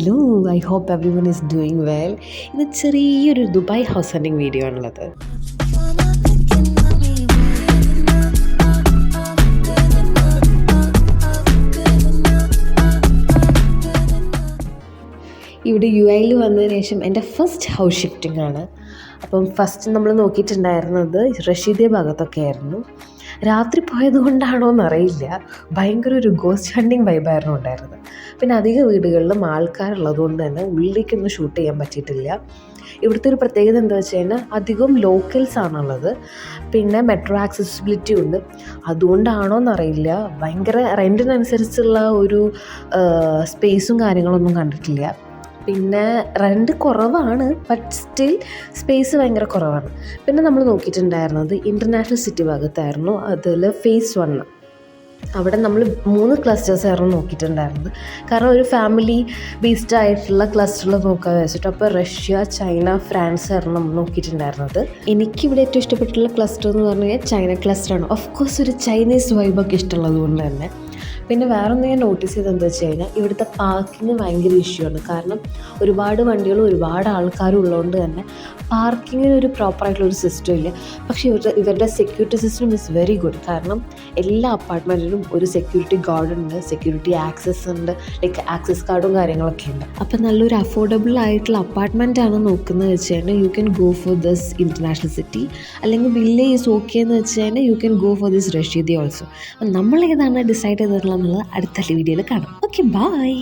Hello, I hope everyone is doing well. ഇത് ചെറിയൊരു Dubai house hunting video ആണുള്ളത്. ഇവിടെ UAE വന്നതിന് ശേഷം എൻ്റെ ഫസ്റ്റ് ഹൗസ് ഷിഫ്റ്റിംഗ് ആണ്. അപ്പം ഫസ്റ്റ് നമ്മൾ നോക്കിയിട്ടുണ്ടായിരുന്നത് റഷീദിയ ഭാഗത്തൊക്കെ ആയിരുന്നു. രാത്രി പോയത് കൊണ്ടാണോ എന്നറിയില്ല, ഭയങ്കര ഒരു ഗോസ്റ്റ് ഹണ്ടിങ് വൈബായിരുന്നു ഉണ്ടായിരുന്നത്. പിന്നെ അധിക വീടുകളിലും ആൾക്കാരുള്ളത് കൊണ്ട് തന്നെ ഉള്ളിലേക്കൊന്നും ഷൂട്ട് ചെയ്യാൻ പറ്റിയിട്ടില്ല. ഇവിടുത്തെ ഒരു പ്രത്യേകത എന്താ വെച്ച് കഴിഞ്ഞാൽ അധികം ലോക്കൽസ് ആണുള്ളത്. പിന്നെ മെട്രോ ആക്സസിബിലിറ്റി ഉണ്ട്. അതുകൊണ്ടാണോ എന്നറിയില്ല, ഭയങ്കര റെൻറ്റിനനുസരിച്ചുള്ള ഒരു സ്പേസും കാര്യങ്ങളൊന്നും കണ്ടിട്ടില്ല. പിന്നെ റെൻറ്റ് കുറവാണ്, ബട്ട് സ്റ്റിൽ സ്പേസ് ഭയങ്കര കുറവാണ്. പിന്നെ നമ്മൾ നോക്കിയിട്ടുണ്ടായിരുന്നത് ഇൻ്റർനാഷണൽ സിറ്റി ഭാഗത്തായിരുന്നു. അതിൽ ഫേസ് 1 അവിടെ നമ്മൾ 3 ക്ലസ്റ്റേഴ്സായിരുന്നു നോക്കിയിട്ടുണ്ടായിരുന്നത്. കാരണം ഒരു ഫാമിലി ബേസ്ഡ് ആയിട്ടുള്ള ക്ലസ്റ്ററിൽ നോക്കാൻ വെച്ചിട്ട്. അപ്പോൾ റഷ്യ, ചൈന, ഫ്രാൻസ് ആയിരുന്നു നമ്മൾ നോക്കിയിട്ടുണ്ടായിരുന്നത്. എനിക്കിവിടെ ഏറ്റവും ഇഷ്ടപ്പെട്ടുള്ള ക്ലസ്റ്റർ എന്ന് പറഞ്ഞു കഴിഞ്ഞാൽ ചൈന ക്ലസ്റ്ററാണ്. ഓഫ് കോഴ്സ് ഒരു ചൈനീസ് വൈബൊക്കെ ഇഷ്ടമുള്ളത് കൊണ്ട് തന്നെ. പിന്നെ വേറൊന്ന് ഞാൻ നോട്ടീസ് ചെയ്തതെന്താ വെച്ച് കഴിഞ്ഞാൽ ഇവിടുത്തെ പാർക്കിങ് ഭയങ്കര ഇഷ്യൂ ആണ്. കാരണം ഒരുപാട് വണ്ടികളും ഒരുപാട് ആൾക്കാരും ഉള്ളതുകൊണ്ട് തന്നെ പാർക്കിങ്ങിന് ഒരു പ്രോപ്പറായിട്ടുള്ളൊരു സിസ്റ്റം ഇല്ല. പക്ഷേ ഇവരുടെ security system is very good. കാരണം എല്ലാ അപ്പാർട്ട്മെൻറ്റിലും ഒരു സെക്യൂരിറ്റി ഗാർഡ് ഉണ്ട്, സെക്യൂരിറ്റി ആക്സസ് ഉണ്ട്, ലൈക്ക് ആക്സസ് കാർഡും കാര്യങ്ങളൊക്കെ ഉണ്ട്. അപ്പം നല്ലൊരു അഫോർഡബിൾ ആയിട്ടുള്ള അപ്പാർട്ട്മെൻ്റ് ആണ് നോക്കുന്നത് വെച്ച് കഴിഞ്ഞാൽ you can go for this international city. അല്ലെങ്കിൽ വില്ലേജ് ഈസ് ഓക്കെ എന്ന് വെച്ച് കഴിഞ്ഞാൽ you can go for this റഷീദി ഓൾസോ. അപ്പം നമ്മൾ ഏതാണ് ഡിസൈഡ് ചെയ്തിട്ടുള്ളത് എന്നുള്ളത് അടുത്ത വീഡിയോയിൽ കാണാം. Okay, by.